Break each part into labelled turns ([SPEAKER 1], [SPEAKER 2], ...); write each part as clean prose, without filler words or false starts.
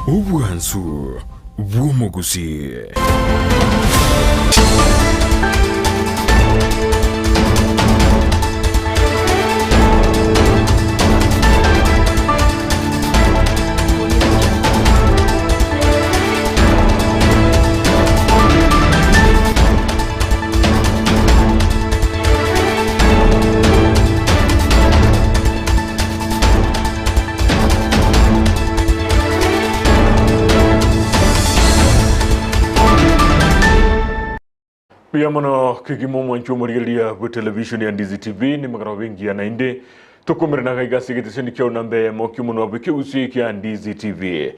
[SPEAKER 1] Ubwansu bw'Umugusii. Biamano kikimo mwancho morigelia bu television ya Ndizi TV ni magara wengi ya nainde tokomere na kaiga sigitisheni kia unambe mokimu no biki Gusii kia Ndizi TV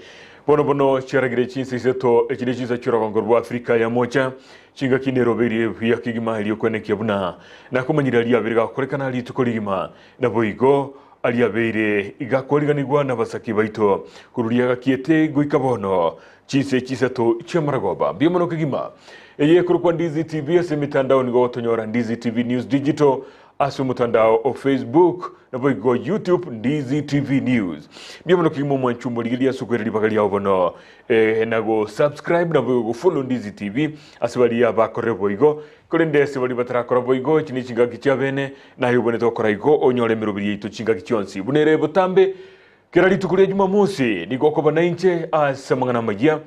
[SPEAKER 1] bono charagire Chinsa Isato echide Chinsa chura kongorwa Afrika ya mocha chinga kine roberi ya kigima iliyo kwene kia buna na kumanyira liya viriga kurekana li tukoligima na boigo alia beire iga koliganigwa na basaki baito kuruliaga kiete guikabono Chinsa Isato chamaragoba biamano kigima Eye kurukwa Ndizi TV ase mitandao ni gotonyora Ndizi TV News Digital asu mutandao o Facebook na boigo YouTube Ndizi TV News. Biamano kimo mwanchumbo ligilia sukweli bakalia obono nago subscribe na boigo follow Ndizi TV asibali abakore boigo kolende sebali batarakora boigo chini chinga kichiabene na yubone tokora igo onyole mirobiri ito chinga kichionsi bunere botambe kirali tukulia Jumamosi ni goko banainche asamangana magia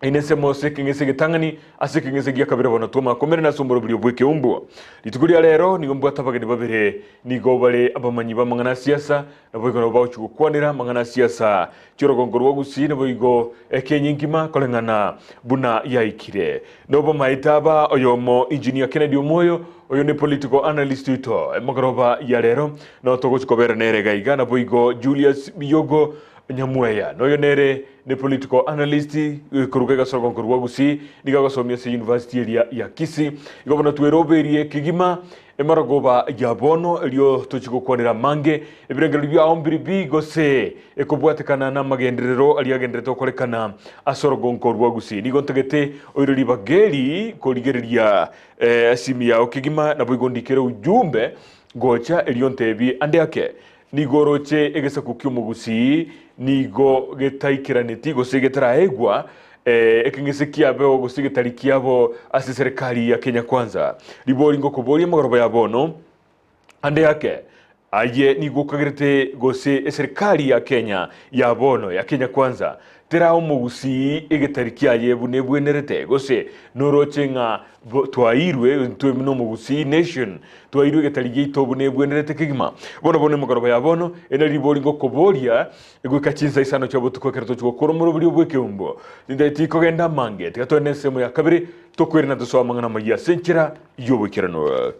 [SPEAKER 1] Inese mose kingese gitangani ase kingese giya kabira bona tuma komere na somboro buri obweke umbo litukulia lero ni gombo atabagani babere ni gobale abamanyi bamangana siasa na boigo no bauchu kwanira mangana siasa chirogongorwa Gusii na boigo ekenyingima kolengana buna yaikire nobo maitaba oyomo engineer Kennedy Omoyo oyo ni political analyst ito magaroba ya lero no togo chikobera nere gaiga na boigo Julius Biyogo Nyamweya no yonere ne political analyst kurugega sorgon kurwa Gusii nigaga somya se university ya Kisii igobona tweroberie kigima emaragoba ya bono elio tochiko kwanira mange ebirengero bya ombiribi gose ekobwatekana na magenderero aliagendereto kolekana asorgon kurwa Gusii nigontegete oirori bageri koligereria asimia okigima na boigondikere ujumbe gocha eliontebi andeke nigoroche egesa kukyo Gusii nigo getaikiraneti gose getaraegwa ekingese kiabe gose getarikiabo ase serikali ya Kenya Kwanza liboringo kubori magoroba ya bono ande yake aye nigo kagerete gose serikali ya Kenya ya bono ya Kenya Kwanza terao Gusii egetarikia yebu nebwenerete gose norochenga twairwe twemino Gusii nation twairwe getarigie itobu nebwenerete kigima bono magoroba ya bono ena liboringo koboria egweka Chinsa isano chabo tukokereto chukoro muri buri obweke umbo ndeti kogenda mange tikatone semo ya kabiri tokwirina duswa mangana magia senchira yobukirano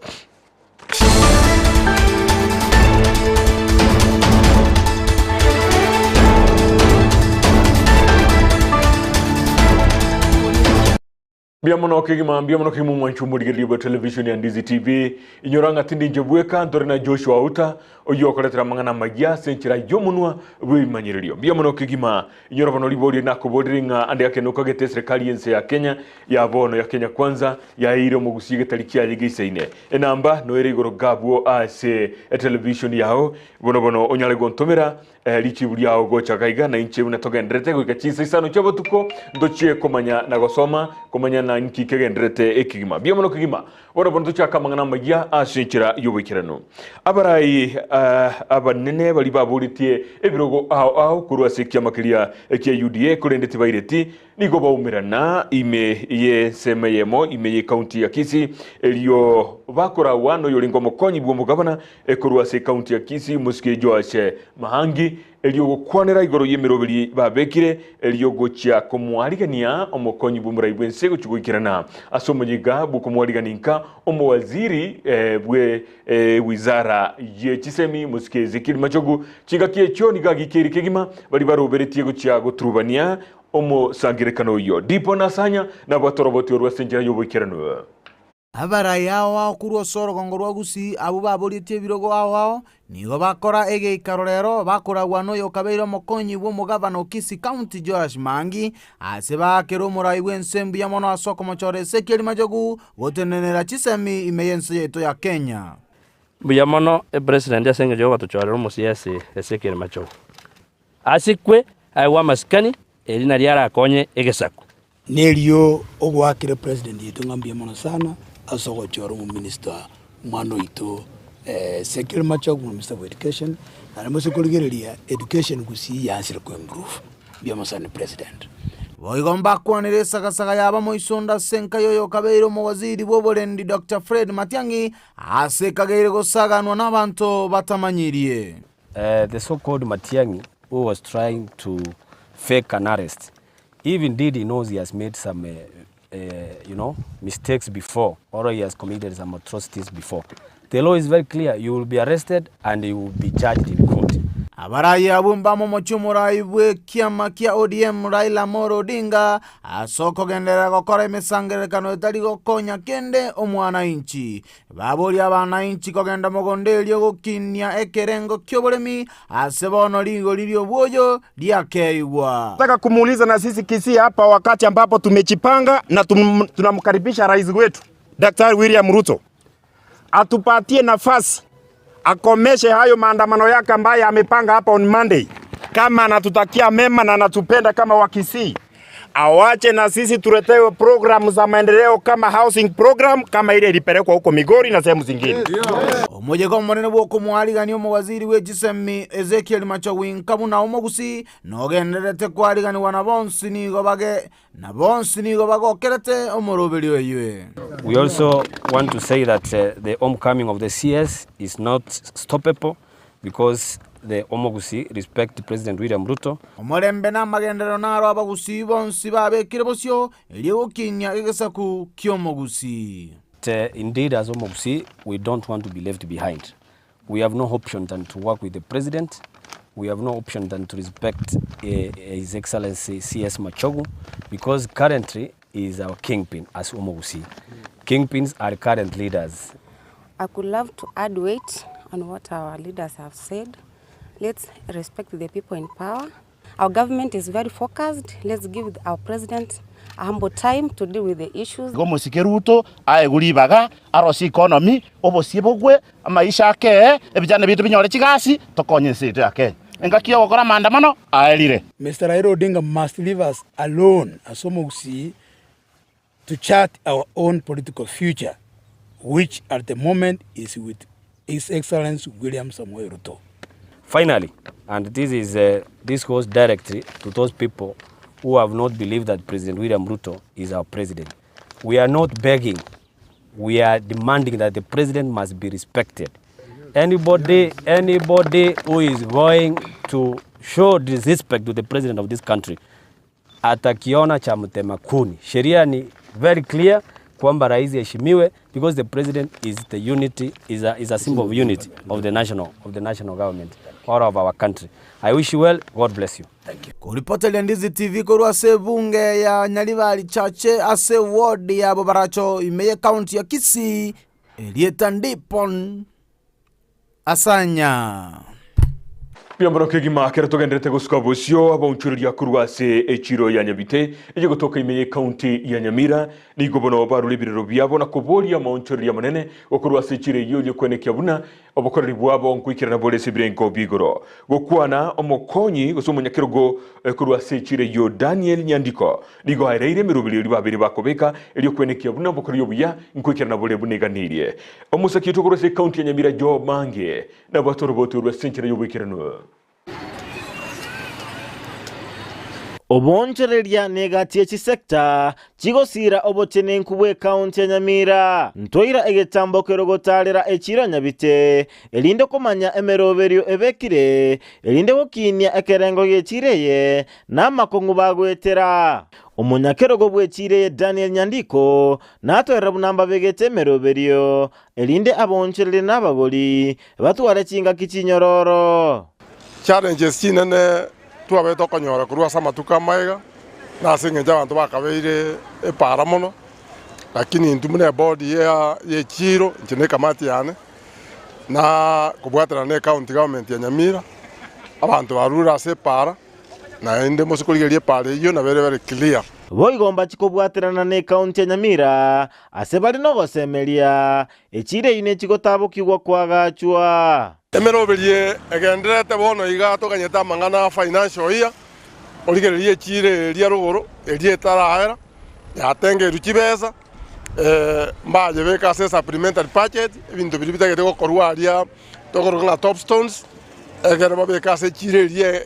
[SPEAKER 1] Biamano kigima mwanchumo digelibo television ya Ndizi TV inyoranga tindi njebweka ntorena Joshua Uta oyo koletera mangana magia senchira yomunwa bwimanyiririo biamano kigima inyorabano libori na kobodiringa ande yake no kagete serikali yense ya Kenya ya bono ya Kenya Kwanza ya iro Gusii getalikia yigiseine enamba no erigoro gabwo ase television yao bono onyale gontomera lichibuli yao gocha kaiga na inche unatogendrete go Chinsa isano chabo tuko ndochie komanya na gosoma komanya na nki kegendrete ekigima biamano kigima bono tuchaka mangana magia asenchira yobikirano abarai abanene bali baburitie ebirogo ao kurwa sekia makiria ekia UDA kurendete baireti nigo baumirana ime ye semeyemo ime ye county ya Kisii elio bakora wano yolingo mokonyi bwo mugabana ekurwa se county ya Kisii muske Joashe Mahangi elio gukwanera igoro yemirobiri babekire elio gocha komwarigania omokonyi bumuraibwe nsego chugukirana asomonyiga bukomwariganinka omowaziri bwe wizara ye chisemi muske Zikiri Machogu chigakie chyo nigagikeri kegima bali baroberetie gocha gotrubania omo sangirekano yo dipo nasanya na batoroboti orwasenjera yobukirano
[SPEAKER 2] abarai ao kurwo soro kongorwa Gusii abo baboritie birogo ao nigo bakora egeikaro rero bakoragwa no yokabeiro mokonyi bwo mugabano Kisii County Josh Mangi ase bakero murai wensembu ya mono asoko mochore sekeli majogu gotenenera chisemi imeyense yeto ya Kenya
[SPEAKER 3] buyamono president yasengejo batuchora omusiasi esekeli macho asikwe aiwa maskani erina riarakonye egesaku
[SPEAKER 4] nerio ogwakire president yetu ngambia mono sana asogochora mu minister mwana ito Sekiri Machogu Minister of Education na musikurigereria education Gusii yansire ku improve bia musani president
[SPEAKER 2] boigomba kwanire sagasaga yaba moisonda senka yoyo kabeiro mu waziri boborendi Dr. Fred Matiang'i asekageire gosaganwa n'abantu batamanyirie.
[SPEAKER 5] The so-called Matiang'i, who was trying to fake an arrest, even did he knows he has made some mistakes before, or he has committed some atrocities before. The law is very clear. You will be arrested and you will be charged in court.
[SPEAKER 2] Abarayi abumba mu mucumurai bwe kiama kia ODM Raila Amolo Odinga asoko gendera gukora imisangerekano itari gokonya kende omwana inchi baburi abana inchi kogenda mugondelio gukinya ekerengo kyoboremi asebono ligo lilio bwoyo liakeigwa.
[SPEAKER 6] Nataka kumuuliza na sisi Kisii hapa wakati ambapo tumejipanga na tunamkaribisha rais wetu Daktari William Ruto atupatie nafasi akomeshe hayo maandamano yake ambaye amepanga hapa on Monday. Kama anatutakia mema na anatupenda kama Wakisii, awache na sisi tuletewe program za maendeleo kama housing program kama ile ilipelekwa huko Migori na sehemu zingine.
[SPEAKER 2] Omoje kwa mwanene bwoko mwaliganio mu waziri w'egisemi Ezekiel Machogu kabuna Gusii nogenderete kwaliganirwa na bonsi nigo bagokerete omuroberi oyiwe.
[SPEAKER 5] We also want to say that the homecoming of the CS is not stoppable because the Gusii respect President William Ruto.
[SPEAKER 2] Omorembe na magendero naro abagusii bonsi babekire bosyo eri gukinya egesaku ky'Gusii.
[SPEAKER 5] Indeed, as Gusii, we don't want to be left behind. We have no option than to work with the president. We have no option than to respect His Excellency CS Machogu because currently he is our kingpin as Gusii. Kingpins are current leaders.
[SPEAKER 7] I could love to add weight on what our leaders have said. Let's respect the people in power. Our government is very focused. Let's give our president a humble time to deal with the issues.
[SPEAKER 8] Gomo sikeruto aeguribaga arosi economy obosibogwe amaisha ke ebijana bitu binyore chigasi tokonye site yake engakio gokora maandamano aelire.
[SPEAKER 4] Mr. Raila Odinga must leave us alone as Gusii to chart our own political future, which at the moment is with His Excellency William Samoei Ruto.
[SPEAKER 5] Finally, and this goes directly to those people who have not believed that President William Ruto is our president. We are not begging. We are demanding that the president must be respected. Anybody who is going to show disrespect to the president of this country, atakiona cha mtema kuni. Sheria ni very clear kwamba rais heshimiwe because the president is the unity, is a symbol of unity of the national government or of our country. I wish you well. God bless you. Thank you.
[SPEAKER 2] Kuripotele Ndizi TV korwa se bunge ya Nyalibali chache ase ward ya Bobaracho Imeye County ya Kisii Elieta Ndipon Asanya.
[SPEAKER 1] Pia mbona kegima kera togendrete gusuka bosyo abonchuriria kurwa se echiro ya Nyabite eje gotoka Imeye County ya Nyamira ni gobono barule birero byabo na kuboria maonchuriria manene okurwa se echire yo kwenekya buna obokoreri bwabo nkwikira na bolese birengo bigoro gokwana omokonyi gusumunya kirogo kurwa se echire yo Daniel Nyandiko nigo haire mirubiri babiri bakobeka elyo kwenekya buna obokoreri obuya nkwikira na bole buneganirie omusaki to kurwa se county ya Nyamira jo mange na batoro boturwa senchire yo bwikirano.
[SPEAKER 9] Obonchereria negatie chisekta chigosira obotene nkubwe county ya Nyamira ntoira egetambo kerogotalera echira Nyabite elinde komanya emeroberio ebekire elinde gokinia ekerengo yechireye namakongu bagwetera omunyakerogo bwechireye Daniel Nyandiko natwera bunamba begete emeroberio elinde aboncherere n'abagoli batwara chinga kichinyororo
[SPEAKER 10] challenges chinene tuabe tokonyora kurwa samatuka maiga na singenja bantu bakabeire epara mono lakini ntumune body ye chiro ntine kamati yane na kubwatira ne county government ya Nyamira abantu barura separa na ende musikuligerie pare iyo na very clear
[SPEAKER 9] boigomba chikobwatirana ne county ya Nyamira ase bali no gosemeria echire ine chikotabukirwa kwagachwa
[SPEAKER 10] emeroberie egenderete bono iga tokanyeta mangana financial year origererie chire ria ruguru erie tarahera yatenge ruchibeza mbaje beka se supplementary budget ibintu biri bitagete gokorwa aria tokorwa top stones egere babeka se chire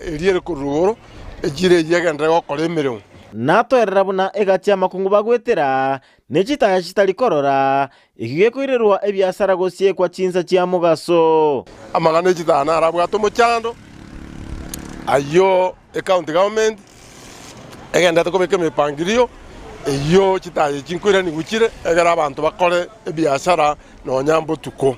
[SPEAKER 10] erie kuruguru echire yegendre gokora emirimo
[SPEAKER 9] natwerera buna egatia makungu bagwetera nechitaya chitarikorora igigekwirerwa ebiasara gosie kwa Chinsa chia mugaso
[SPEAKER 10] amagana echitana arabwato mochando ayo county government egenda tukobeka mipangirio iyo chitaye chinkwira ni guchire egera abantu bakore ebiasara no nyambo tuko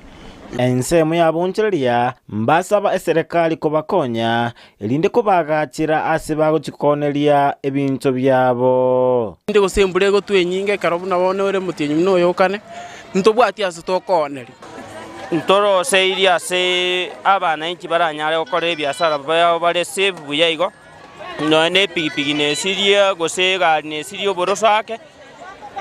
[SPEAKER 9] ensemo yabonchereria mbasaba eserikali kobakonya elinde kobagachira ase bagochikoneria ebinto byabo
[SPEAKER 11] ndi gosembure go twenyinge karobu nabone ore mutinyu no yokane ntobwati ase tokoneri
[SPEAKER 3] ntoro seiria se abana inchi baranyare okore biasara bayao bare save buyaigo no ne pigipigi ne siria gosega ne sirio borosake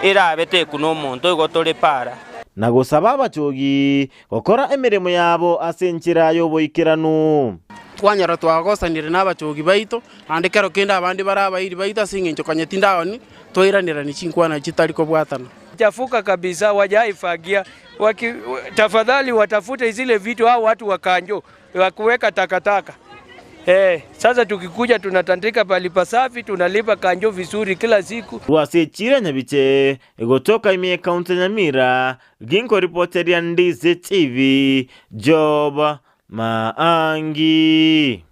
[SPEAKER 3] era bete kuno monto igotore para
[SPEAKER 9] na gusaba abachogi gukora emirimo yabo ase enchira y'oboikiranu
[SPEAKER 11] twanyara twagosanire n'abachogi baito ande kero kenda abandi barabairi baito asingencho kanyetindawoni toiranira ni chinkwana chitari kobwatana
[SPEAKER 12] chafuka kabisa, wajaifagia. Tafadhali watafute zile vitu au watu wakanjo wakuweka takataka. Sasa tukikuja tunatandika pali pasafi, tunalipa kanjo vizuri kila siku.
[SPEAKER 9] Wasechira nyabiche gotoka Amayia County Nyamira, ginko reporter ya Ndizi TV, Job Maangi.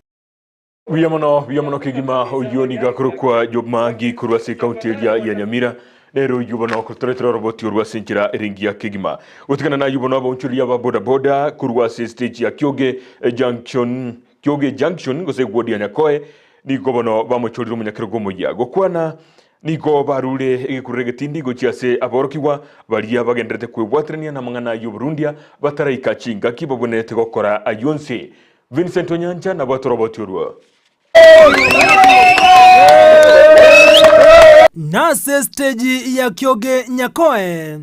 [SPEAKER 1] Wiyamono kigima oyoni gakurukwa Job Maangi kurwasi county ya Nyamira. Nero yubano kutoretera roboti urwasinjira eringi ya kigima. Utikana na yubano abonchuri ya boda boda kurwasi stage ya Kyoge Junction gose gwodi ya Nyakoe ni gobono bamuchurira umunyakiro moya gokwana niko barure egikuregetindi gochiase aborokiwa baria bagenderete kwebwatrania na mangana y'u Burundia bataraika chinga kibabonete gokora ayonse. Vincent Onyanja na batoroboti urwa
[SPEAKER 2] nase stage ya Kyoge Nyakoe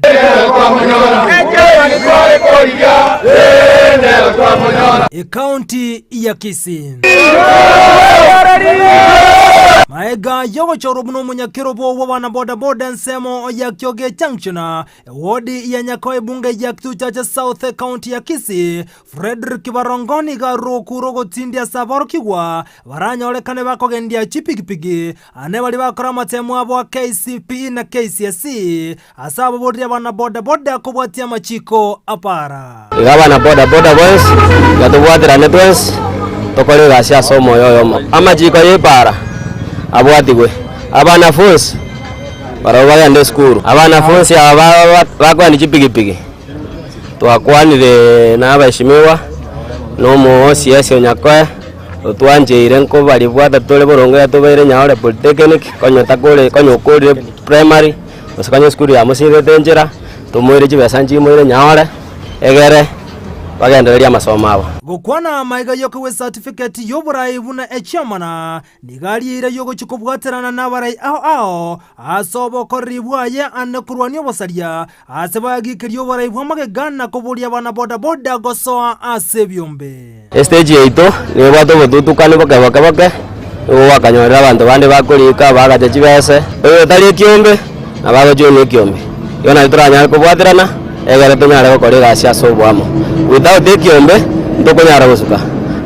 [SPEAKER 2] county ya Kisii maega yogo choro muno munyakiro bo wana boda boda nsemo ya Kyoge Junction wodi ya Nyakoe bunge ya Kisii South County ya Kisii Frederick Barongoni ga rokurogo tindia saboro kigwa baranya olekane bakogendia chipigipigi ane bali bakora matemu abo KCP na KCSC asaba bodi bana boda boda kubwatia machiko apara
[SPEAKER 5] igabana boda boda boys gatubwatira networks tokole gasia somo yoyoma amachiko yepara abwatigwe abana funsi barabaga nde skuru abana funsi abakwa ni chipigipigi twakwanire n'abashimiwa no mu CS Nyakoe utwanjire nko bali bwata tole borongo yatobere nyaore polytechnic konyo kore primary usakanyo skuru ya musire tenjera tumwire chibesanji mwire nyaore egere bagendereria masomo abo
[SPEAKER 2] gukwana maiga yokewe certificate yoburai buna echamana nigarire yogo chikobwaterana nabarai ao asobo koribwaye anakurwanyo bosaria asebagikiri yoburai bwamagegana koburia bana boda boda gosoa asebyombe
[SPEAKER 5] stage yeito ni bwato botutukane bakabaka wakanyorera abantu bande bakolika bagaje chibese oyo tali kiombe nabago jone kiombe yona ituranya kobwaterana egere tonyare gokora gasia sobwamo without the kiombe ndokonyara gusuka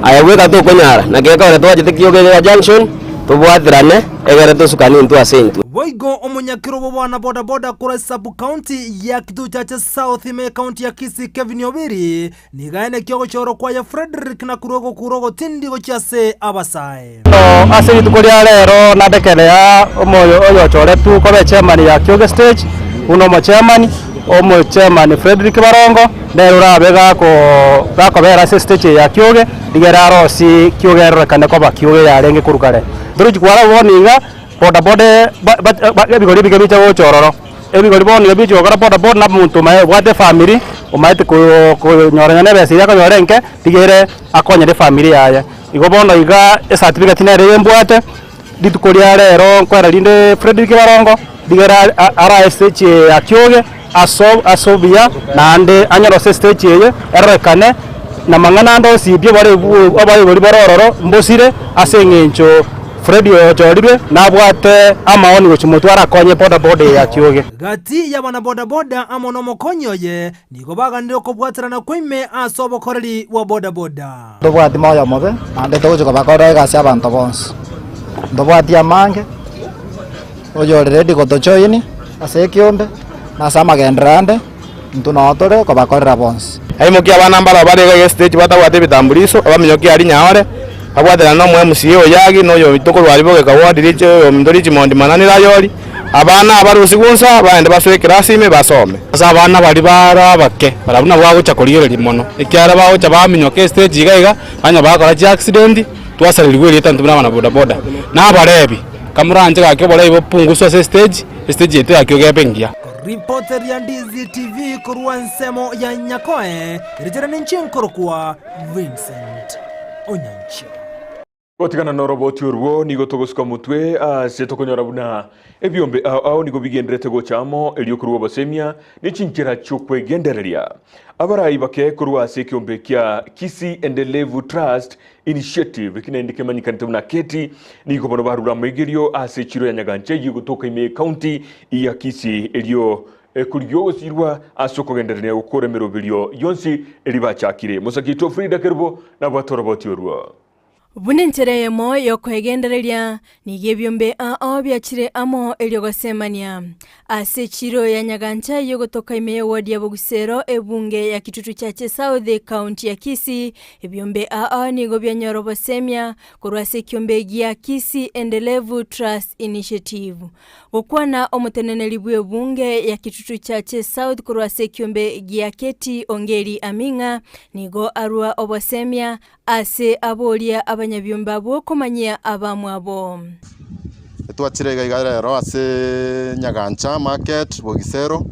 [SPEAKER 5] ayabweka tokonyara nageka ore twajite Kyoge Junction tubwatirane egere tusukani ntu asentu
[SPEAKER 2] boigo omunyakiro bo bana boda boda kura sub county ya Kisii South Amayia County ya Kisii Kevin Obiri nigaene kyogo choro kwa ya Frederick na kurogo tindi gochase abasae
[SPEAKER 13] ase tukoria lero nadekelea omoyo oyo chore tu kobe chairman ya Kyoge stage uno mo chairman omo chairman Frederick Barongo lero rabe gako bera stage ya Kyoge digera rosi Kyoge rekane ko ba Kyoge yarenge kurukare duruji kwara boninga boda boda ebigori bigabicha wo chororo ebigori boni bicho gora boda boda na muntu mae wate family umaite ko nyoranya nebese yako nyorenke digere akonye de family yaye igo bono iga certificate na rembwate ditukoria lero kwara linde Frederick Barongo digera RSH ya Kyoge asobia nande anyaro stage ye erekane na mangana ndo sibye bare bari borororo mbosire asengencho Fred ochorirwe nabwate amaoni gochimutwara konye boda ya kioge
[SPEAKER 2] gati ya bana boda amono mokonyoye nigo baganire kubwatirana kwime asobokoreri wa boda
[SPEAKER 14] ndobwati moya mobe ande togocho bakora egasi abantu bonse ndobwati amange oyo ready gotochoyini ase kiombe na sama gendrando ntunotore kobakorera bonse
[SPEAKER 15] aimokia bana mbara barega stage batabwate bitambuliso abamenyokia ari nyaore abwatera no mwe MCA oyagi no yo bitokoro bari boge kawadi riche yo mindorichi mondi mananira yori abana abarusi kunsa baende baswe class ime basome asa abana bari bara bake barabuna bwa gucha kuriyeri mono ikyara bawo cha baminyoke stage igaiga anya bakora chi accident twasarirwe leta ntubuna bana boda na barebi kamuranje gake bora ibo punguswa stage yetu yakyo gebengia.
[SPEAKER 2] Reporter ya Ndizi TV kurwa nsemo ya Nyakoe rijana nchenko kwa Vincent Onyancho.
[SPEAKER 1] Gotigana no roboti urwo nigo togosuka mutwe setokonyora buna ebyombe ao nigo bigendrete gochamo elio kurwa basemia ni chinkira chokwe gendereria abarayi bake kurwa sekyombe kya Kisii and Nyamira Trust Initiative kinaendike manyikanite buna keti nigo bono barura mwegerio asechiro ya nyaganche yigo toka ime county ya Kisii elio kuryo sirwa asoko gendereria gukora merobilio yonsi elibachakire musakito Frida Kerbo na batora roboti urwo.
[SPEAKER 16] Bunentere mo yokwegendereria nigebyombe byakire amo elyogosemania ase chiro ya nyagancha yogotoka ime ward ya Bugusero ebunge ya kitutu cha South County ya Kisii ebyombe nigo byanyorobo semia kurwase kyombe gya Kisii and Nyamira Trust Initiative okwana omuteneneli bwebunge ya kitutu cha South kurwase kyombe gya Keti Ongeri Aminga nigo arwa obosemia ase abolia abanyabyombe abo komanyia abamwabo
[SPEAKER 17] twachirega igarero ase nyagancha market Bugusero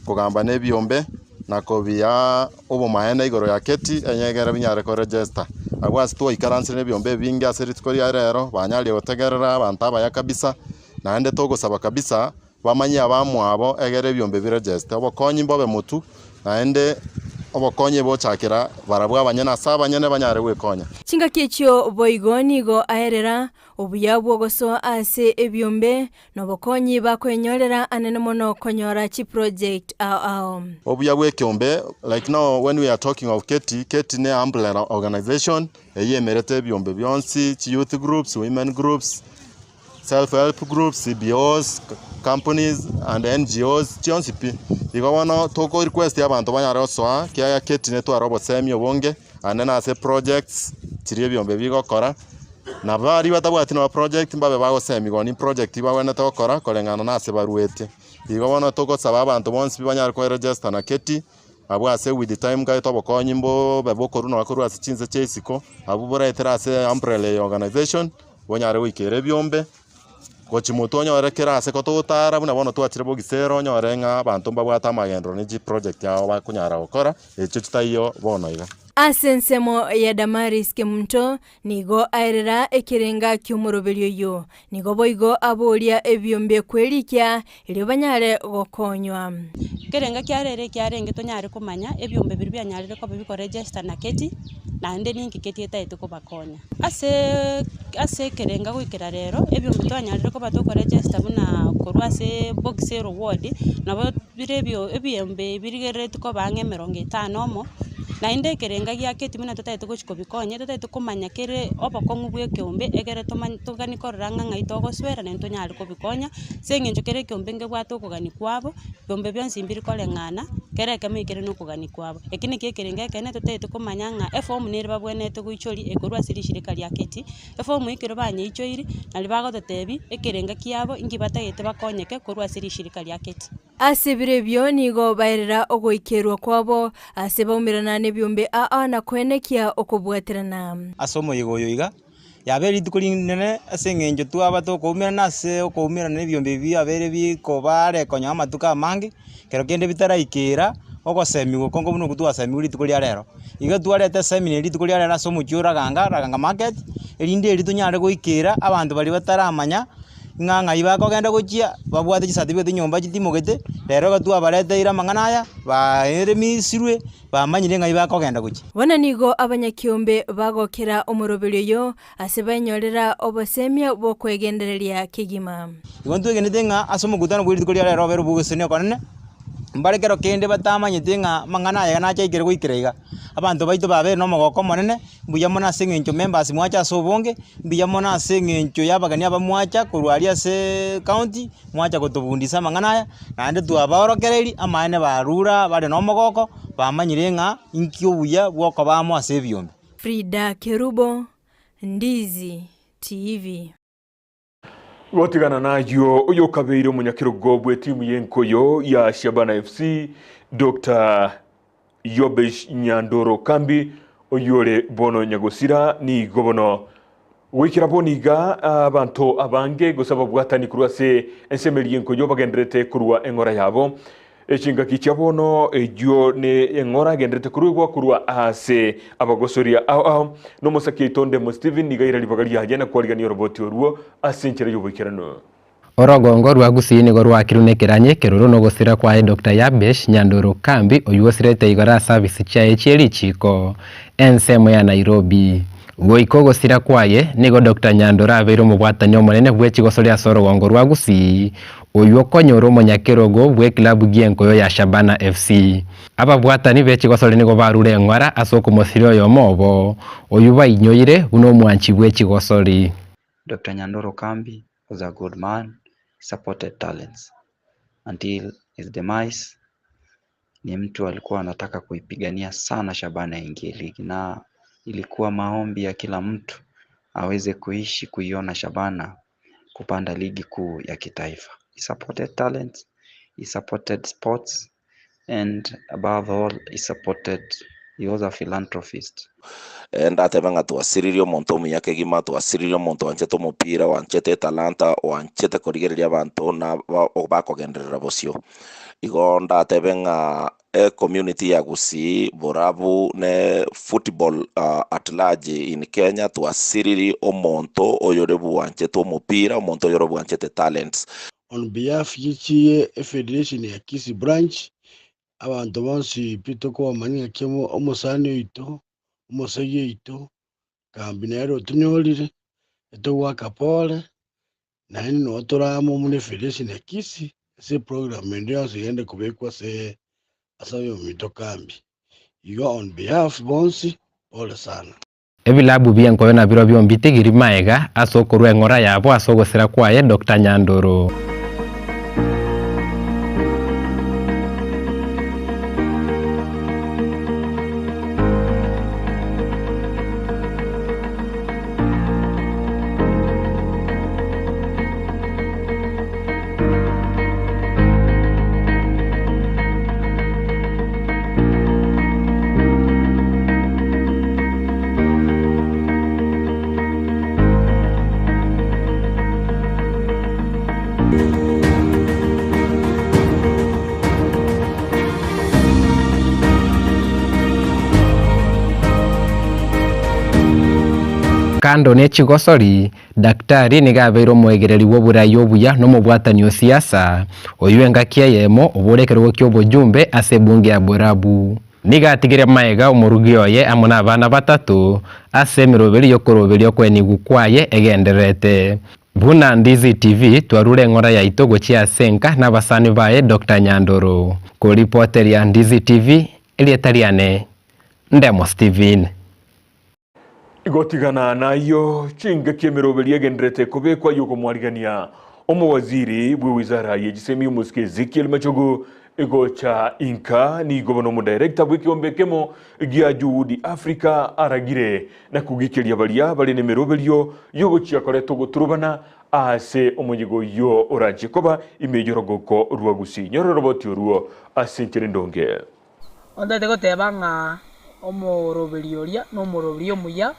[SPEAKER 17] kugamba nebyombe nakobia obumaene igoro ya Keti enyegera binyare ko register abwasi to ikaranse nebyombe bingi ase ritkori yarero banyali otegerera abantu abaya kabisa naende togosaba kabisa bamanyia abamwabo egere byombe bi register obokonyi mbobe mutu naende obokonye bochakira barabwa abanyana saba nyane banyare wekonya
[SPEAKER 16] chinga kechyo boigoni go aerera obuyabwo goso ase ebyombe nobokonyi bakwenyorera anene mono konyora chi project
[SPEAKER 17] obuyabwe kyombe like now when we are talking of Keti ne umbrella organization eyemerete ebyombe byonsi chi youth groups, women groups, self-help groups, CBOs, companies and NGOs chionsipi igawano toko request y'abantu banyare osoa kya Keti ne twaro semio bonge anena ase projects chirie byombe bigokora na bari batabwati no project mbabe bagosemi ni project ibawene tokora kolengana nase baruete igawano toko saba abantu bonsi banyare ko register na Keti abo ase with the time gaito bokonyi mbo bebokoru no bakoru ase Chinsa chesiko abo boretera ase umbrella organization bonyare wikere byombe kochimuto nyore kera ase kototara buna bono twachire Bugusero nyore nga abantu mbabwata magendro ni project yao bakunyara gukora echo chitayo bono iga
[SPEAKER 16] asensemo ya Damaris Kemunto nigo aerera ekerenga kyumurobelyo yo nigo boigo abolia ebyombe kwerikya elyo banyare gokonywa
[SPEAKER 7] kerenga kyarenge tonyare kumanya ebyombe biri byanyarire ko bibiko register na Keti naende ninki Keti etaite ko bakonya ase kerenga gwikira rero ebyombe tonyarire ko batoko register buna korwase Bugusero ward nabo birebyo ebyombe birigerete ko bange 50 mo nainde kerenga gya Keti buna tataite gochiko bikonye tataite kumanya kere obokongu bwe kyombe egere tugani koranga ngaito goswera nento nyari ko bikonya sengenjo kere kyombe nge bwato kugani kwabo byombe byonsi mbiri kolengana kere kame kere no kugani kwabo ekini kerenga kene tataite kumanya nga form ne babwenete guichori ekorwa siri shirika lya Keti form ikero banye ichoiri nalibago totebi ekerenga kyabo ingi batayete bakonyeke korwa siri shirika lya Keti asibire byo nigo bairira ogoikerwa kwabo asebaumirana nebyombe na kwenekia okubwaterana
[SPEAKER 18] asomo yigoyo iga yaberi dukuri nene asengenjo tu abato koumira nase okoumira nebyombe bi abere bi kobare konya amatuka mangi kero kende bitara ikera ogosemi gokongo buno gutwa semi uri tukuri arero iga tuarete seminary tukuri arero asomo cyura ganga market elinde eri tunyare goikera abantu bari bataramanya ng'ang'a iba kogenda gochia babwate certificate nyomba chitimogete rero gatwa bareteira mang'ana aya baeremisirwe bamanyire ng'a iba kogenda gochia
[SPEAKER 16] bona nigo abanyakiombe bagokera omoroberio yo ase banyorera obosemia bokwegendereria kigima
[SPEAKER 18] igo ntwegenete ng'a ase omogutano bwa rituko ria rero obere bogosene okonene mbarekero kende batamanyete ng'a mang'ana aya nachaikere goikera iga abanto baito babere na omogoko monene mbuya mono ase eng'encho members mwacha ase obonge mbuya mono ase eng'encho yabagani abamwacha korwaria ase county mwacha gotobundisa amang'ana aya naende twabaorokereri amaene barura bare na omogoko bamanyire ng'a inki obuya bwokobamo ase ebiombe.
[SPEAKER 16] Frida Kerubo, Ndizi TV.
[SPEAKER 1] Gotigana nayo uyo kabeire munyakirugo bwe timu yenkoyo ya Shabana FC Dr. Yobesh Nyandoro Kambi oyore bono nyagosira ni gobono wikira boniga abantu abange gusaba bwatani kurwase ensemeli yenkoyo bagendrete kurwa engora yabo echinga kichabono ejo ne engora gendrete kurwa ase abagosoria aho no musaki tonde mo Steven nigaira libagari hajana kwalgani roboti oruo asinchira yubikirano
[SPEAKER 19] orogongo rwa Gusii nigo rwakirunekiranye keruro no gusira kwa Dr. Yobesh Nyandoro Kambi oyuosirete igora service cha echeri chiko ensemo ya Nairobi goiko gusira kwaye nigo Dr. Nyandoro abeiro mubwatanyo monene bwechigosoria sorogongo rwa Gusii oyo konyoro monyakirogo bwe club gienkoyo ya Shabana FC ababwatani bechigosore nigo barure ngwara asoko mosirio yo mobo oyo bainyoire uno mwanchi bwechigosori.
[SPEAKER 20] Dr. Nyandoro Kambi was a good man, supported talents until his demise. Ni mtu alikuwa anataka kuipigania sana Shabana ingie ligi na ilikuwa maombi ya kila mtu aweze kuishi kuiona Shabana kupanda ligi kuu ya kitaifa. He supported talents, he supported sports, and above all, he was a philanthropist.
[SPEAKER 21] Ndatebenga twasiririe omonto omuyake gima twasiririe omonto wanchete omupira wanchete talanta wanchete korigereria abantu na bakogenderera bosio igo ndatebenga community ya Gusii borabu ne football at large in Kenya twasiririe omonto oyorebu wanchete omupira omonto oyorebu wanchete talents.
[SPEAKER 22] On behalf yichie federation ya Kisii branch abantu bonsi pito kwa manya kemo omosani oito omosaye ito Kambi nero tunyorire eto wakapole na hini no turamo mune federation ya Kisii se program ndio sigende kubekwa se asayo mito Kambi igo on behalf bonsi pole sana.
[SPEAKER 19] Ebilabu byenkoyo na biro byombitigiri maega asokorwa engora yabo asogosera kwaye Dr. Nyandoro. Kando nechigosori daktari nigabeiro mwegereri woburayi obuya no mubwatanio siasa oyuenga kieyemo oburekerwo kyobujumbe ase bunge ya borabu nigatigire maega omurugi oye amuna abana batatu ase miroberi yokoroberio kwenigu kwaye egenderete buna Ndizi TV twarure ngora ya itogo chia senka na basani baye Dr. Nyandoro ko reporter ya Ndizi TV elietariane Ndemo Steven.
[SPEAKER 1] Igotigana nayo chinga kiemerobeli egendrete kubekwa yuko mwarigania omowaziri bwe wizara yegisemi umuske Ezekiel Machogo igocha inka ni gobono mu director bw'ikiombekemo gia juhudi Africa aragire na kugikelia balia bali nemerobelio yogochia koreto guturubana ase omunyigo yo oranje koba imejorogoko rwa Gusii nyoro roboti ruo asinchire ndonge
[SPEAKER 23] ondate gotebanga omorobelioria no morobelio muya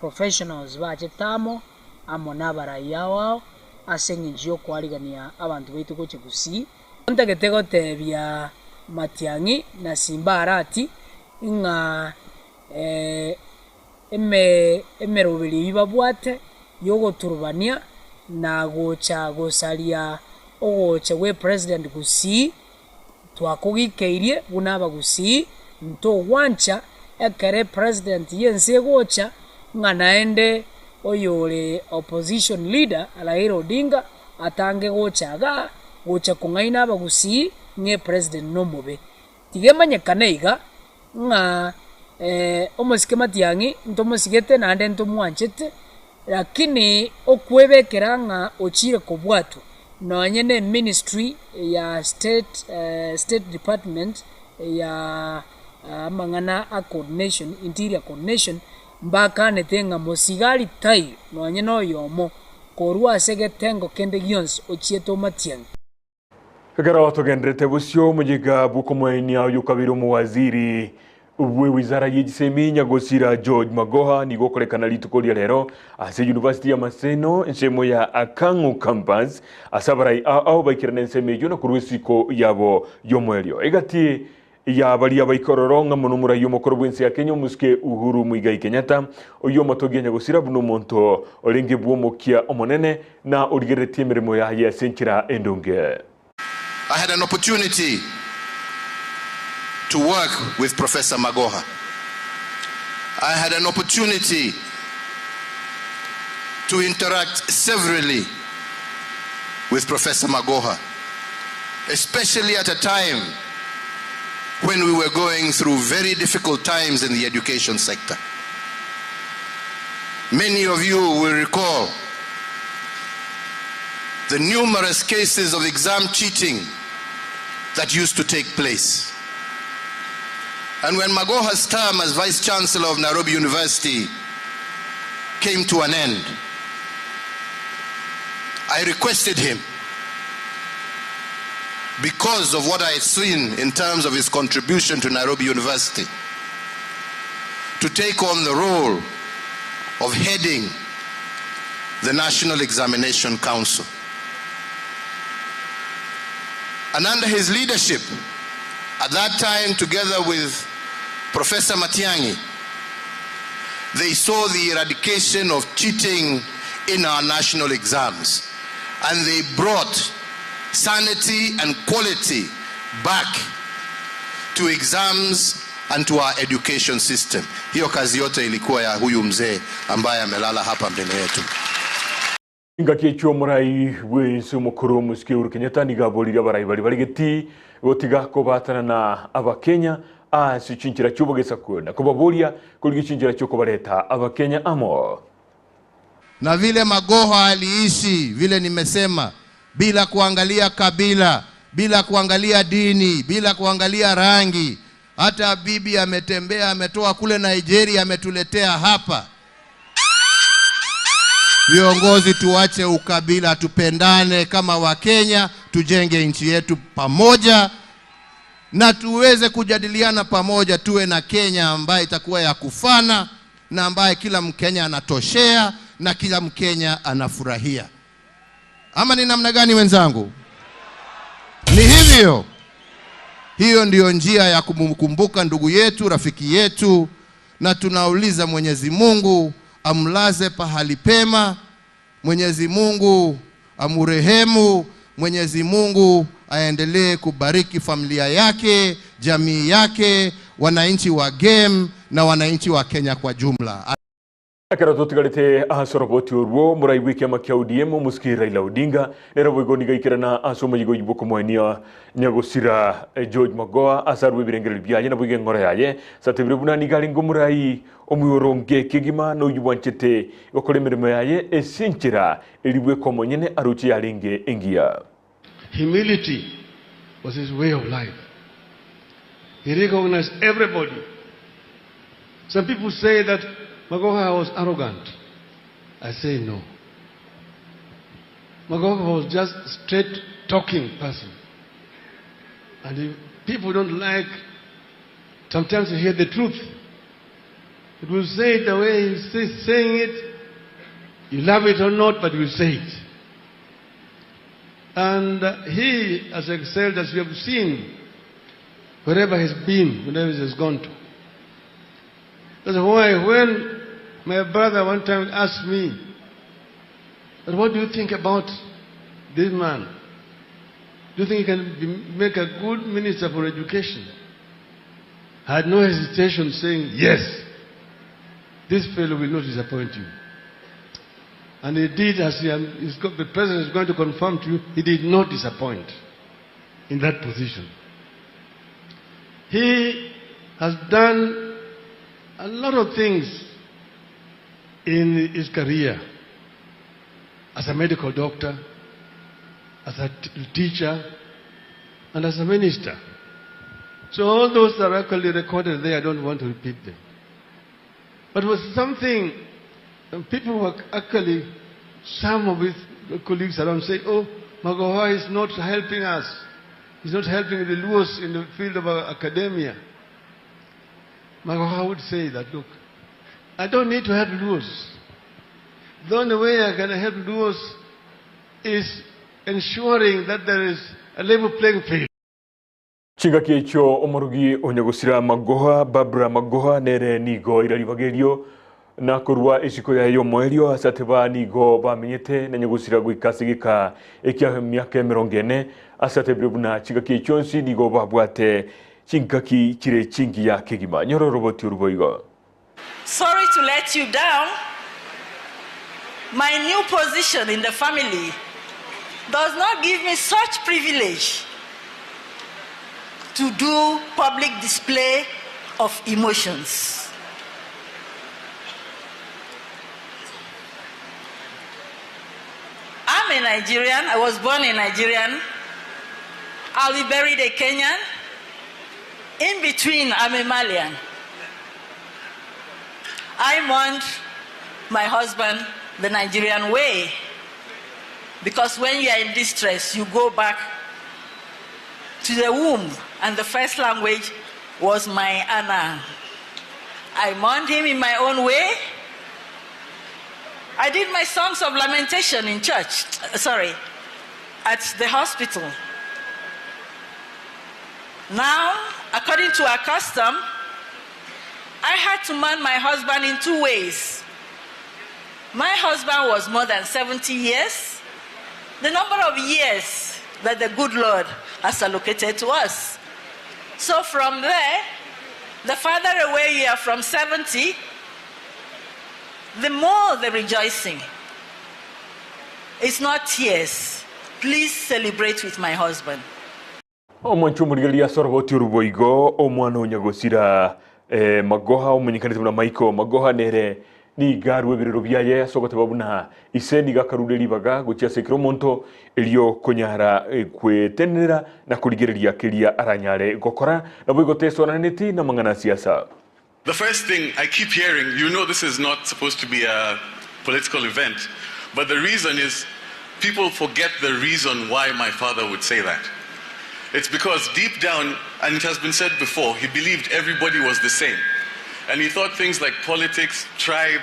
[SPEAKER 23] professionals bachetamo amo nabaraia wao aseng'enchio kwarigania abantu baitu goche Gusii ontagete gotebia Matiang'i na Simba Arati ng'a emerobelio babwate yogoturubania na gocha gosaria ogocha we president Gusii twakugikeirie buna Gusii nto wancha ekere president yense gocha nganaende oyore opposition leader Raila Odinga atange gocha kungaina Gusii nge president nomobe tigemanye kaneiga nga omosike Matiang'i ntomosigete nande ntomwanchete lakini okwebekera nga ochire kobwatu nonyene ministry ya state department ya mangana coordination interior coordination mbaka netenga mosigari tai nonyene oyomo korwa segetengo kende gions ochieto Matiang'i
[SPEAKER 1] kagara watogendrete busyo mujiga bukomweni ayo kabiro mu waziri ubwe wizara y'Igiseminya Gosira George Magoha nigo kolekana litukolia lero ase University ya Maseno nsemo ya Akangu campus asabarai ao baikirana nsemejo na kurwisiko yabo yomwelio egati ya bali abaikororonga monumura yomokoro bwense ya Kenya muske Uhuru Muigai Kenyatta oyo matogenya Gosira buno monto olenge bwomokia omonene na origerete emirimo ya senkira endonge.
[SPEAKER 4] I had an opportunity to work with Professor Magoha. I had an opportunity to interact severally with Professor Magoha, especially at a time when we were going through very difficult times in the education sector. Many of you will recall the numerous cases of exam cheating that used to take place. And when Magoha's term as Vice Chancellor of Nairobi University came to an end, I requested him, because of what I had seen in terms of his contribution to Nairobi University, to take on the role of heading the National Examination Council. And under his leadership, at that time, together with Professor Matiang'i, they saw the eradication of cheating in our national exams. And they brought sanity and quality back to exams and to our education system. Hiyo kazi yote ilikuwa ya huyu mzee ambaye amelala hapa mbele yetu.
[SPEAKER 1] Ingaki chomurai wense mukuru muske Uhuru Kenyatta nigabolira barayi bari barigeti gotiga ko batana na abakenya asichinjira cyubogesa kwenda kubaboria kuri gichinjira cyo kubareta abakenya amo.
[SPEAKER 4] Na vile Magoha aliishi, vile nimesema, bila kuangalia kabila, bila kuangalia dini, bila kuangalia rangi. Hata bibi ametembea, ametoa kule Nigeria, ametuletea hapa. Viongozi tuache ukabila, tupendane kama Wakenya, tujenge nchi yetu pamoja na tuweze kujadiliana pamoja, tuwe na Kenya ambaye itakuwa ya kufana na ambaye kila Mkenya anatoshea na kila Mkenya anafurahia. Ama ni namna gani wenzangu? Ni hivyo. Hiyo ndiyo njia ya kumkumbuka ndugu yetu, rafiki yetu, na tunauliza Mwenyezi Mungu amlaze pahali pema, Mwenyezi Mungu amurehemu, Mwenyezi Mungu aendelee kubariki familia yake, jamii yake, wananchi wa game na wananchi wa Kenya kwa jumla.
[SPEAKER 1] Akara totigarite asoroboti orwo murai wiki amakia ODM muski Raila Odinga nero bwego nigaikirana asoma yigo yiboko moenia nyagosira George Magoha asarwe birengere byaye na bwige ngora yaye satebire bunani galingo murai omuyoronge kigima no yubwanchete okole mirimo yaye esinchira elibwe komonyene aruchi yalinge engia.
[SPEAKER 6] Humility was his way of life. He recognized everybody. Some people say that Magoha was arrogant. I say no. Magoha was just a straight-talking person. And if people don't like, sometimes you hear the truth. It will say it the way he's saying it. You love it or not, but you will say it. And he has excelled, as you have seen, wherever he's been, wherever he has gone to. That's why when my brother one time asked me, But what do you think about this man? Do you think he can make a good minister for education? I had no hesitation saying, yes, this fellow will not disappoint you. And he did, as the president is going to confirm to you, he did not disappoint in that position. He has done a lot of things in his career as a medical doctor, as a teacher, and as a minister. So all those are actually recorded there. I don't want to repeat them. But it was something, and people were actually, some of his colleagues around say, oh, Magoha is not helping us. He's not helping the Luos in the field of academia. Magoha would say that, look, I don't need to help Luos. The only way I can help Luos is ensuring that there is a level playing field.
[SPEAKER 1] Chingaki echo omorugi onyagusira Magoha Barbara Magoha nere nigo iraribagerio na kurwa ishiko ya yo mwerio asateba nigo bamenyete na nyagusira gwikasigika ekia myaka 40 asatebire buna chingaki echo nsi nigo babwate chingaki kire chingi ya kigima nyoro roboti uruboigo.
[SPEAKER 3] Sorry to let you down. My new position in the family does not give me such privilege to do public display of emotions. I'm a Nigerian. I was born a Nigerian. I'll be buried a Kenyan. In between, I'm a Malian. I mourned my husband the Nigerian way, because when you are in distress, you go back to the womb, and the first language was my Anna. I mourned him in my own way. I did my songs of lamentation in church, at the hospital. Now, according to our custom, I had to mourn my husband in 2 ways. My husband was more than 70 years, the number of years that the good Lord has allocated to us. So from there, the farther away you are from 70, the more the rejoicing. It's not tears. Please celebrate with my husband.
[SPEAKER 1] Omonchu murigelia soroboti uruboigo omwana onyagosira Magoha omenyekanite na Maiko Magoha nere ni garwe birero byaye sogote babuna iseni gakarureri baga gucia sekiro monto elio konyara kwetenera na kuligereria kelia aranyare gokora na boigote sonaneti na mangana siasa.
[SPEAKER 8] The first thing I keep hearing, you know, this is not supposed to be a political event, but the reason is people forget the reason why my father would say that. It's because deep down, and it has been said before, he believed everybody was the same. And he thought things like politics, tribe,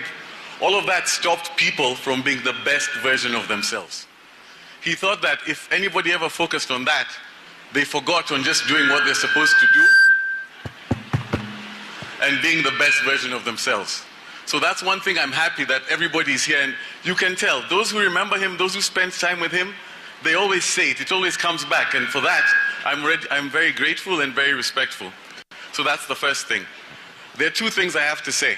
[SPEAKER 8] all of that stopped people from being the best version of themselves. He thought that if anybody ever focused on that, they forgot on just doing what they're supposed to do and being the best version of themselves. So that's one thing I'm happy that everybody's here, and you can tell, those who remember him, those who spend time with him, they always say it always comes back, and for that, I'm very grateful and very respectful. So that's the first thing. There are 2 things I have to say.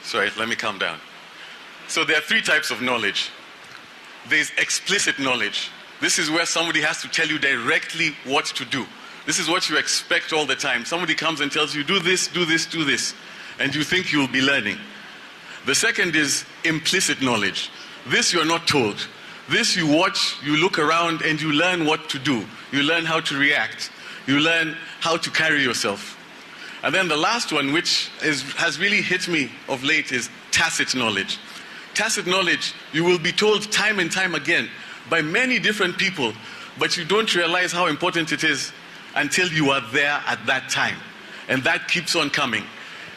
[SPEAKER 8] Sorry, let me calm down. So there are 3 types of knowledge. There's explicit knowledge. This is where somebody has to tell you directly what to do. This is what you expect all the time. Somebody comes and tells you, do this, do this, do this, and you think you'll be learning. The second is implicit knowledge. This you're not told. This you watch, you look around, and you learn what to do. You learn how to react. You learn how to carry yourself. And then the last one, which has really hit me of late, is tacit knowledge. Tacit knowledge, you will be told time and time again by many different people, but you don't realize how important it is until you are there at that time. And that keeps on coming.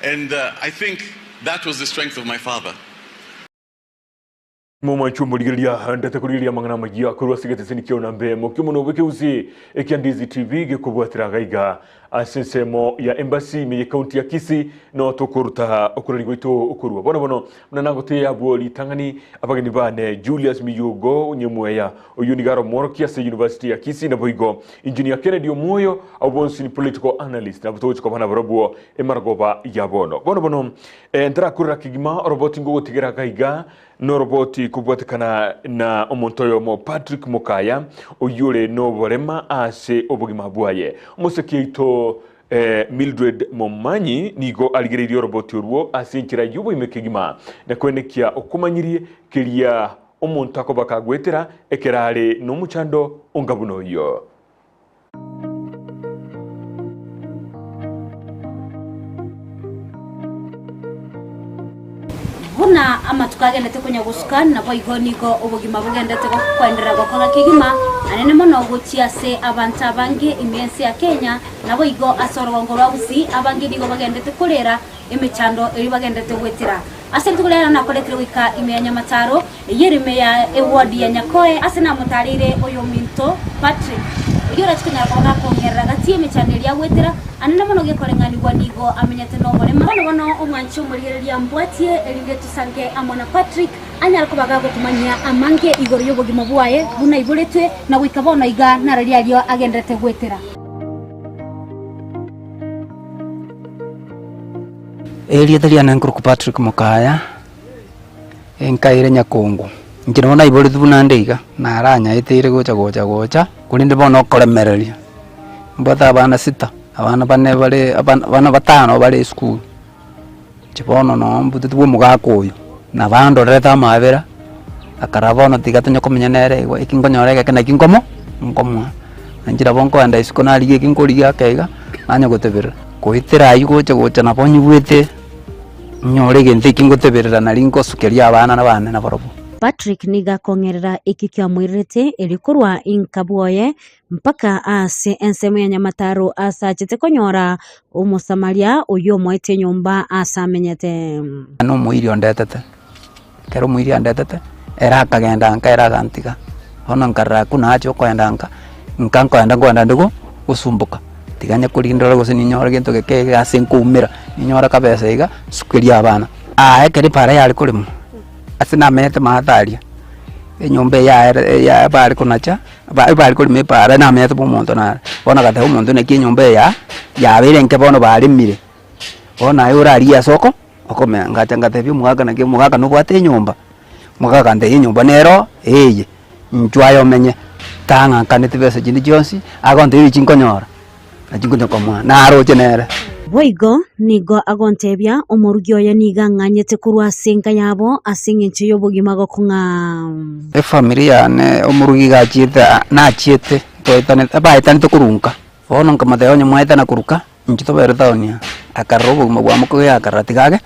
[SPEAKER 8] And I think that was the strength of my father.
[SPEAKER 1] Moma chumuriria ndete kuriria mangana magia kurwa sigeteseni kyo nambe mokyo no beke uzi ekia Ndizi TV gekubwatira gaiga asensemo ya embassy me county ya Kisii no tokuruta okurari goito okurwa bono mnanagote ya bwoli tangani abageni bane Julius Miyugo nyemweya oyunigaro Morokia se University ya Kisii na boigo engineer Kennedy Omoyo abonsi ni political analyst na butochi kwa bana barabo emargoba ya bono ndra kurra kigima roboti ngo tigera gaiga no roboti kubwatikana na omontoyo mo Patrick Mukaya oyure no borema ase obugima bwaye musekito Mildred Momanyi nigo aligererio roboti urwo asinkira yubo imekegima na kwenekia okumanyirie kelia omuntu akobaka gwetera ekerare no muchando ongabuno yo.
[SPEAKER 10] Buna ama tukagendete kunya gusukana na boigo nigo ubugima bugendete ko kwendera gokora kigima anene mono gutia se abantu abange imensi ya Kenya na boigo asorogongo bagusi abange nigo bagendete kurera imichando eri bagendete gwetira ase tukulera na koletire wika imenya mataro yerime ya eward ya Nyakoe ase na mutarire oyo minto Patrick yora tikunya koga kongera gati imichando ya gwetira anene mono gekorengani gwa nigo amenyete no bole mono omwancho murigereria mbwatie eligetu sange amona Patrick anyara kubaga gutumanya amange igoro yobogima bwaye buna iburetwe na gwikabona iga nararia ryo agendete gwetera
[SPEAKER 11] Elietalia nankuru Patrick Mukaya enkaire Nyakongo njirona iburetwe buna ndeiga naranya eteire gocha kulinde bono kolemereria mbota abana 6 abana bane bale abana 5 bale school chibono no mbutu bwo mugakoyo na bando reta mabera akaravono tigatonyo komenyanere igo ikingonyorega kana kingomo ngomwa njira bonko anda iskonali ikinkori yakaiga nanya gotebera koitira yugocha na bonyu bwete nyorege nthiki ngoteberera na lingo sukeria abana na bana na borobo
[SPEAKER 10] Patrick niga kongerera ikikya mwirete elikurwa inkabuoye mpaka ase ensemo ya Nyamataro asachete konyora umusamaria uyo mwete nyumba asamenyete
[SPEAKER 11] no muiri ondetete kero muiri ondetete era kagenda nka era gantiga hono nkarra kuna acho kwenda nka ndego usumbuka tiganya kurindora gose ninyora gento geke gase nkumira ninyora kabesa iga sukiria abana ekeri para yali kulimo asina mete mataria enyombe ya bari kunacha bari kulime para na mete bomonto na bona kata bomonto ne kinyombe ya berenke bono bari mire bona yoraria soko okome ngachangate bi mugaga no bwate nyomba mugaga nde nyomba nero eye njwayo menye tanga kanete bese jindi jonsi agonte yichinkonyora na jingonyo komwa na aroje nere
[SPEAKER 10] boigo nigo agontebia omorugyo ya niga nganyete kurwa senka yabo asingenche yobogima gokunga
[SPEAKER 11] familia ne omurugi gachita na chiete toitane baitane to kurunka ono nkamate onye mwaita na kuruka nchito bertaunia akarobo magwamoko ya karatigage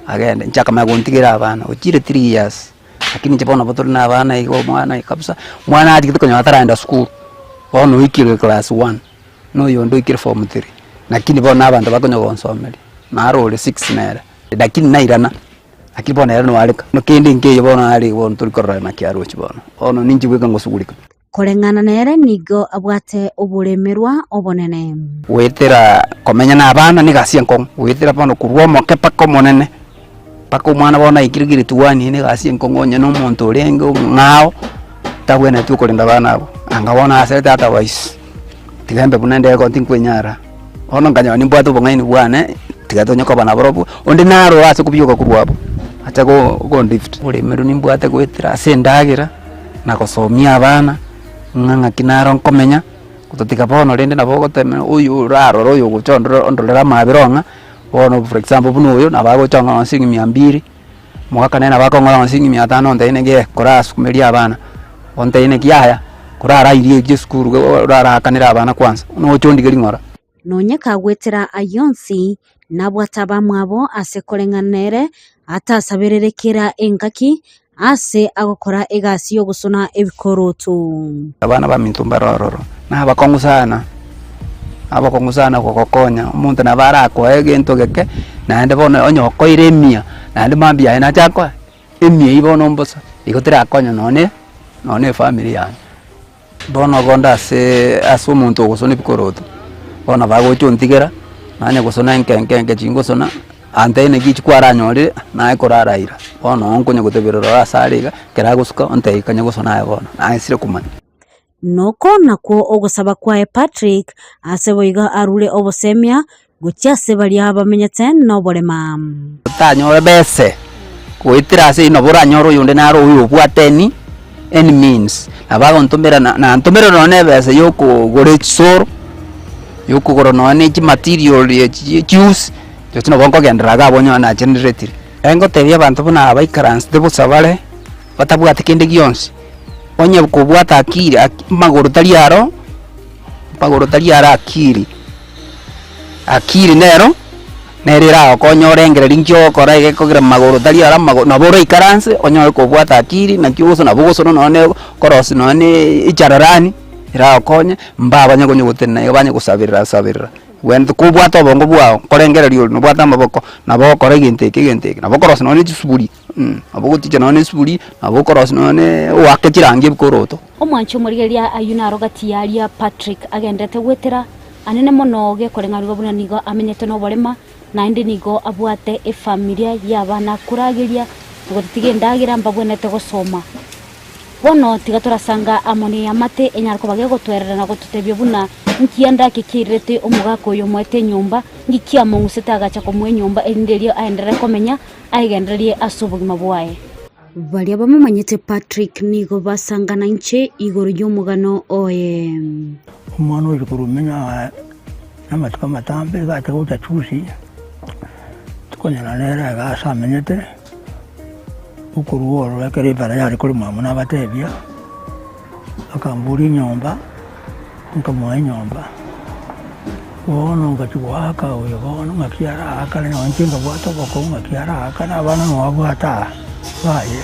[SPEAKER 11] agende nchaka magontigira abana uchire 3 years lakini chapona botoro na abana igo mwana kabisa mwana atikito konyo ataraenda school ono ikire class 1 no yondo ikire form 3 lakini bona abantu bakonyo gonsomeri narole 6 nera lakini nairana lakini bona era no alika no kindi ngeyo bona ali bona tulikorra na kiaro chibona ono ninji gweka ngosugulika
[SPEAKER 10] korengana nere nigo abwate oburemerwa obonene
[SPEAKER 11] wetera komenya na abana nigasie nkong wetera bono kurwo moke pako monene pako mwana bona ikirigiri tuwani ni gasie nkong onye no muntu urenge ngao tagwena tu kolinda bana abo angabona asete otherwise tigambe bunende ko tinkwenyara ono nganya ni mbwatu bongaini bwane tigatonyo ko bana borobu onde naro ase kubyuka kurwabo acha go lift ule meru ni mbwate gwetira sendagira na kusomia abana nganga kinaro nkomenya kutotika bono rende na bogo teme uyu raro royo guchondro ondolera mabironga bono for example buno uyu na bago chonga onsingi 200 mwaka nena bako ngora onsingi 500 ndene ge koras kumeria abana onte ine kiaya kurara irie gisukuru rara kanira abana kwanza no chondigeri ngora
[SPEAKER 10] nonyeka gwetera ayonsi nabwataba mwabo ase korenganere atasabererekera engaki ase agokora egasi yo gusona ebikoroto
[SPEAKER 11] abana ba mintumba rororo na abakongusana kokokonya umuntu nabara ko egento geke na ende bono onyo koiremia na ende mambia ina chakwa emia ibono mbosa igotira konya none family yani bono gonda se asumuntu gusoni bikoroto bona bagocho ntigera nanya gusona nke chingosona antene gichkwara nyore na ikoraraira bono onkonya gutebirora asariga keragusuka onte ikanya gusona yabona na isire kumana
[SPEAKER 5] noko nako ogusaba kwa Patrick aseboiga arule obosemia guchase bali abamenyete no borema
[SPEAKER 11] tanyore bese kuitira se no boranyoro yonde naro uyu bwateni any means abago ntomera na ntomera no nebese yoko gore soro yoko goro no ne material ye juice yo bonko genderaga bonyo na generate engo tebya bantu buna abaikaranse debusabale batabwate kende gionse onye kubwata akiri magoro taliaro akiri nero nerira okonyorengere ringyo kora igekogera magoro taliara na boro ikaranse onye kubwata akiri na kyuso na bugoso none korosi none ichararani ira okonye mbaba nyago nyugutena ibanye kusabirira wendo kubwata bongo bwao korengera rio no bwata maboko na boko kora ginteke na boko korosi none chisuburi abugo ticha none suburi abugo korosi none wakechirangie bikoroto
[SPEAKER 10] omwancho murigeria ayuna rogati yaria Patrick agendete gwetera anene monoge korengaruga buna nigo amenyete no borema na indi nigo abwate familia yabana kuragiria gotitige ndagira mbabwenete gosoma bono tigatora sanga amoni amate enyarko bage gotwerera na gotutebye buna nkianda kikirete omugako yo mwete nyumba ngikia munguseta agacha komwe nyumba enderio aendere komenya aigenderie asubugima bwaye bali abamanyete Patrick nigo basangana nche igoro y'umugano oye
[SPEAKER 9] umwana uri kurumenya n'amatuka matambe gateguta chusi tukonyana nera gasamenyete ukuruoro yakere bara yari kuri mama n'abatebya akamburi nyomba nkamuha nyomba wono ngatiwaka uyo wono ngakiara akale na nchinga bwato boko ngakiara akana abana no abwata baye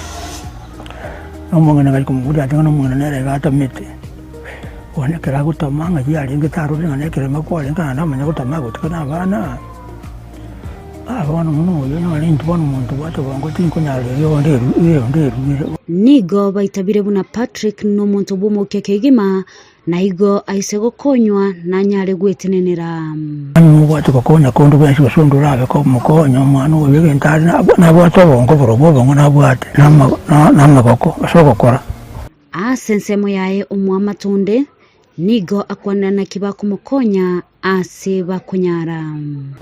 [SPEAKER 9] nomongana ngari kumugudi atanga nomongana nere gata mite wone kera gutamanga yari ngitaro ngane kera makwali ngana namanya gutamaga utikana abana abana muno yo no lintu bono muntu bwato bango tinko nyale yo nderu
[SPEAKER 5] nigo baitabire buna Patrick no muntu bumo kekegima na igo aisego konywa na nyale gwetenenera
[SPEAKER 9] bwato kokonya kondo benshi basondura abe ko mukonyo mwana uyo ngentari na bwato bongo bongo na bwate na koko basokokora
[SPEAKER 5] asensemo yae omwamatunde nigo akwana na kibako mukonya ase bakunyara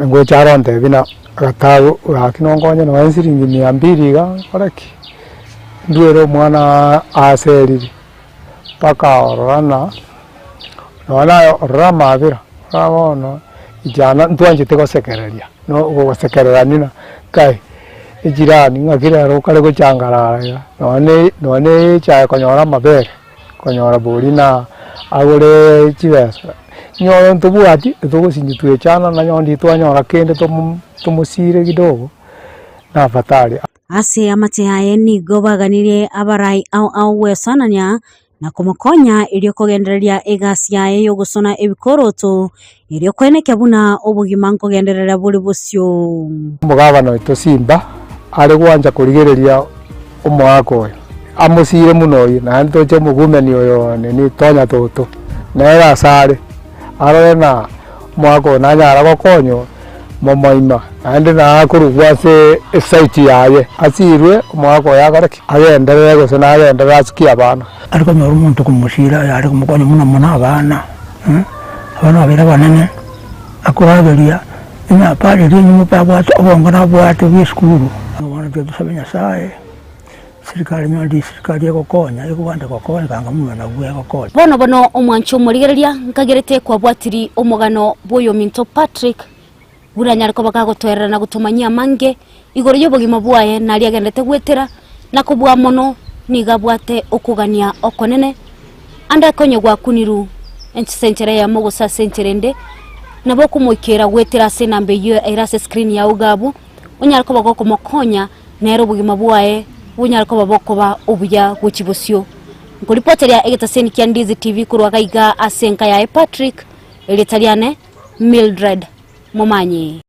[SPEAKER 9] ngo charonde bina gatago akinongonya no ensiringi 200 ga koraki nduero mwana aseriri paka orana nona rama vira ramono ijana ntwanje tego sekereria no go sekerera nina kai ejirani ngakira ro kale go changara none cha konyora mabere konyora bolina agore chivesa nyoro ntubuati tugo sinjitwe chana na nyondi twanyora kende tumusire kidogo na fatali
[SPEAKER 5] ase amate yae nigo baganirie abarai au wesananya na kumukonya ilio kugendereria egasi yae yo gusona ebikoroto ilio kweneke buna obugima nkogenderera buri busyo
[SPEAKER 9] mugabano itosimba ari gwanja kurigereria umwako amusire muno na ntoche mugumeni oyo ni tonya toto na era sare arona mwako na nyara gokonyo momoima ande na kurugwase site yaye asirwe mwako yagaraki agenderere gusona agenderera asikia bana ariko nyoru muntu kumushira yari kumukonya muna abana abana abira banene akurageria ina pale rinyu mupabwato obongo na bwato biskuru abana byo dusabenya sae sirikali nyandi sirikali yakokonya ikubanda kokonya kanga mwana bwe kokonya
[SPEAKER 10] bono omwancho murigereria nkagerete kwa bwatiri omugano boyo minto Patrick buranyariko bakagotwerera na gutumanyia mange igoro y'obugima bwaye nari agendete gwetera na kubwa mono nigabwate okugania okonene anda konyo gwa kuniru ensentere ya mogosa senterende nabo kumukera gwetera se nambe yo erase screen ya ugabu unyariko bagoko mokonya nero bugima bwaye unyariko baboko ba obuya guchibusyo ngolipoteria egetaseni kya Ndizi TV kurwa kaiga asenka ya Patrick elitaliane Mildred Momanyi.